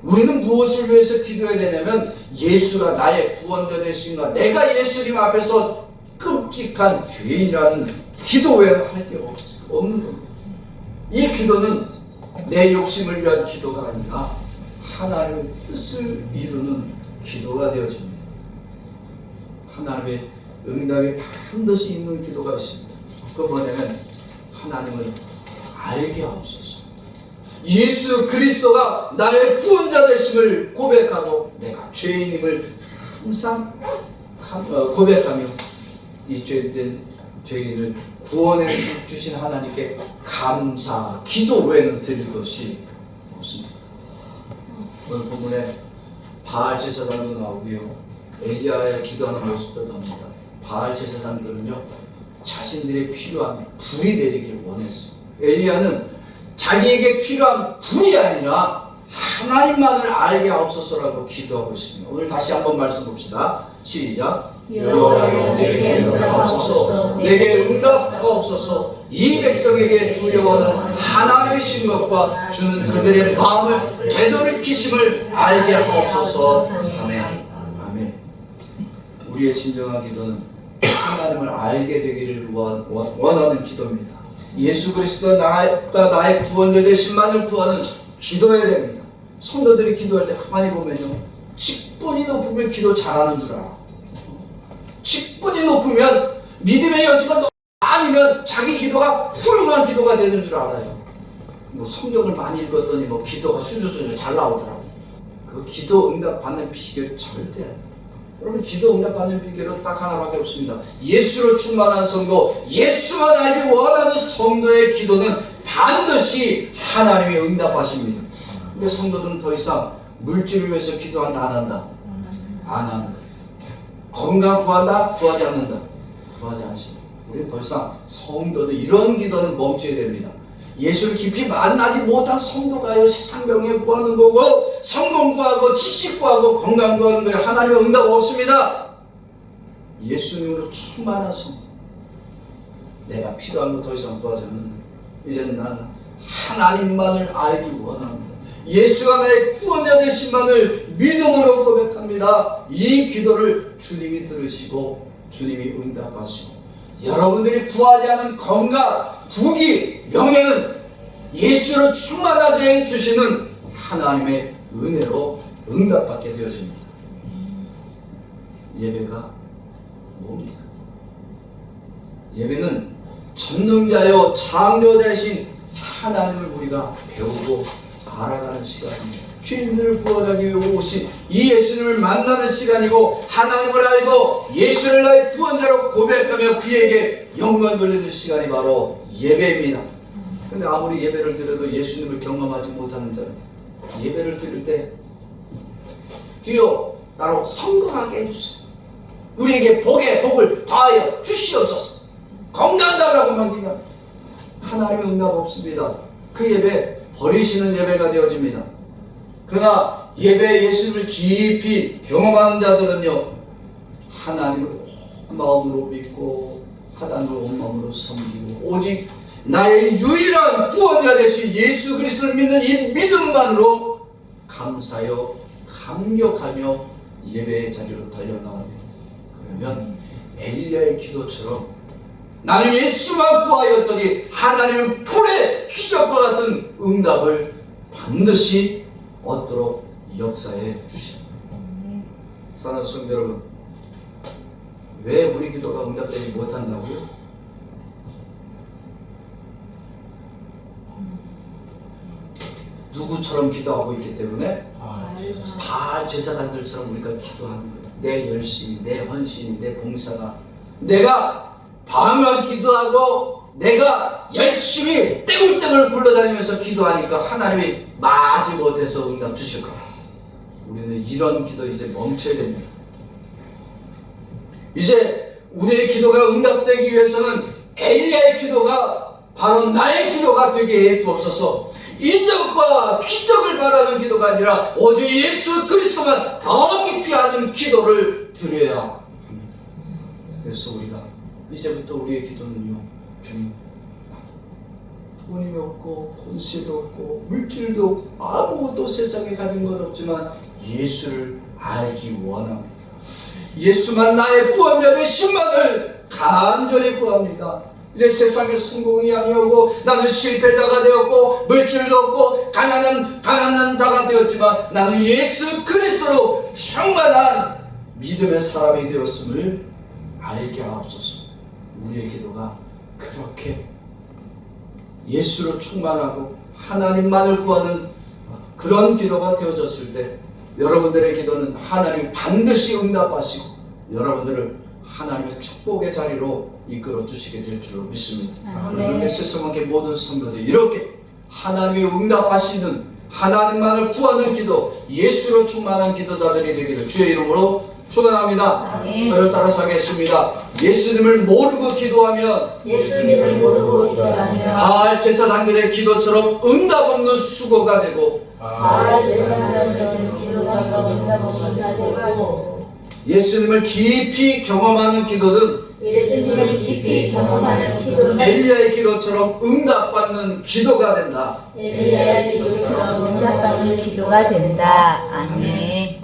Speaker 1: 우리는 무엇을 위해서 기도해야 되냐면 예수가 나의 구원자 되신가, 내가 예수님 앞에서 끔찍한 죄인이라는 기도 외에는 할 게 없는 겁니다. 이 기도는 내 욕심을 위한 기도가 아니라 하나님의 뜻을 이루는 기도가 되어집니다. 하나님의 응답이 반드시 있는 기도가 있습니다. 그 뭐냐면 하나님을 알게 하옵소서. 예수 그리스도가 나의 구원자 되심을 고백하고 내가 죄인임을 항상 고백하며 이 죄된 죄인을 구원해 주신 하나님께 감사, 기도 외에는 드릴 것이 없습니다. 오늘 본문에 바알 제사장도 나오고요, 엘리야의 기도하는 모습도 나옵니다. 바알 제사장들은요, 자신들의 필요한 불이 내리기를 원했어요. 엘리야는 자기에게 필요한 불이 아니라 하나님만을 알게 하옵소서라고 기도하고 있습니다. 오늘 다시 한번 말씀 봅시다. 시작. 여호와여 내게 응답하옵소서. 내게 응답하옵소서. 이 백성에게 주 여호와는 하나님이신 것과 주는 그들의 마음을 되돌이키심을 알게 하옵소서. 아멘. 아멘. 우리의 진정한 기도는 하나님을 알게 되기를 원하는 기도입니다. 예수 그리스도가 나의 구원자 되심만을 구하는 기도해야 됩니다. 성도들이 기도할 때 가만히 보면요, 직분이 높으면 기도 잘하는 줄 알아. 직분이 높으면 믿음의 여지가 아니면 자기 기도가 훌륭한 기도가 되는 줄 알아요. 뭐 성경을 많이 읽었더니 뭐 기도가 수주수주 잘 나오더라고. 그 기도 응답 받는 비결 절대 아니에요. 여러분, 기도 응답 받는 비결은 딱 하나밖에 없습니다. 예수로 충만한 성도, 예수만 알기 원하는 성도의 기도는 반드시 하나님이 응답하십니다. 근데 성도들은 더 이상 물질을 위해서 기도한다, 안 한다? 안 합니다. 건강 구한다? 구하지 않는다? 구하지 않습니다. 우리는 더 이상 성도들 이런 기도는 멈춰야 됩니다. 예수를 깊이 만나지 못한 성도가요, 세상 명예 구하는 거고, 성공 구하고, 지식 구하고, 건강 구하는 거에 하나님의 응답 없습니다. 예수님으로 충만한 성도, 내가 필요한 거 더 이상 구하지 않는다. 이제는 나는 하나님만을 알기 원합니다. 예수가 나의 구원자 되심만을 믿음으로 고백합니다. 이 기도를 주님이 들으시고 주님이 응답하시고, 여러분들이 구하지 않은 건강, 부귀, 명예는 예수로 충만하게 주시는 하나님의 은혜로 응답받게 되어집니다. 예배가 뭡니까? 예배는 전능자요 창조자이신 하나님을 우리가 배우고 알아가는 시간입니다. 죄인들을 구원하기 위해 오신 이 예수님을 만나는 시간이고, 하나님을 알고 예수를 나의 구원자로 고백하며 그에게 영광 돌리는 시간이 바로 예배입니다. 근데 아무리 예배를 드려도 예수님을 경험하지 못하는 자는 예배를 드릴 때 주여 나로 성공하게 해주세요, 우리에게 복을 더하여 주시옵소서, 건강 달라고만 기도합니다. 하나님의 응답 없습니다. 그 예배 버리시는 예배가 되어집니다. 그러나 예배의 예수님을 깊이 경험하는 자들은요, 하나님을 온 마음으로 믿고 하나님을 온 마음으로 섬기고 오직 나의 유일한 구원자 되신 예수 그리스도를 믿는 이 믿음만으로 감사하여 감격하며 예배의 자리로 달려나가게 됩니다. 그러면 엘리야의 기도처럼 나는 예수만 구하였더니 하나님은 불의 기적과 같은 응답을 반드시 얻도록 역사해 주십니다. 사랑하는 성도 여러분, 왜 우리 기도가 응답되지 못한다고요? 누구처럼 기도하고 있기 때문에? 바알 제사장들처럼 우리가 기도하는 거예요. 내 열심이, 내 헌신이, 내 봉사가, 내가 방황 기도하고 내가 열심히 떼굴떼굴 굴러다니면서 기도하니까 하나님이 마지 못해서 응답 주실 거야. 우리는 이런 기도 이제 멈춰야 됩니다. 이제 우리의 기도가 응답되기 위해서는 엘리야의 기도가 바로 나의 기도가 되게 해 주옵소서. 이적과 기적을 바라는 기도가 아니라 오직 예수 그리스도만 더 깊이 아는 기도를 드려야 합니다. 그래서 우리가 이제부터 우리의 기도는요, 주님 돈이 없고 본세도 없고 물질도 없고 아무것도 세상에 가진 것 없지만 예수를 알기 원합니다. 예수만 나의 구원자 되심만을 간절히 구합니다. 이제 세상의 성공이 아니오고 나는 실패자가 되었고 물질도 없고 가난한 자가 되었지만 나는 예수 그리스도로 충만한 믿음의 사람이 되었음을 알게 하옵소서. 우리의 기도가 그렇게 예수로 충만하고 하나님만을 구하는 그런 기도가 되어졌을 때 여러분들의 기도는 하나님 반드시 응답하시고 여러분들을 하나님의 축복의 자리로 이끌어 주시게 될 줄로 믿습니다. 그러므로 세상의 모든 성도들이 이렇게 하나님이 응답하시는 하나님만을 구하는 기도, 예수로 충만한 기도자들이 되기를 주의 이름으로 축원합니다. 저를 따라서 하겠습니다. 예수님을 모르고 기도하면
Speaker 2: 예수님을 모르고 기도하며
Speaker 1: 바알 제사장들의 기도처럼 응답 없는 수고가 되고
Speaker 2: 바알 제사장들의 기도처럼 응답 없는 수고가 되고
Speaker 1: 예수님을 깊이 경험하는 기도는
Speaker 2: 예수님을 깊이 경험하는 기도는
Speaker 1: 엘리야의 기도처럼 응답받는 기도가 된다.
Speaker 2: 엘리야의 기도처럼 응답받는 기도가 된다. 아멘.